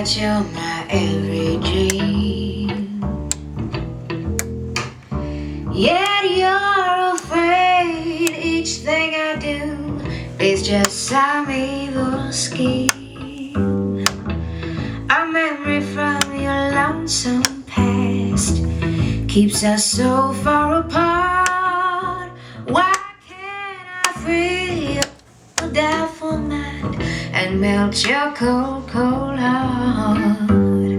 that you're my every dream. Yet you're afraid each thing I do is just some evil scheme. A memory from your lonesome past keeps us so far apart. Why can't I free your doubtful mind and melt your cold, cold heart?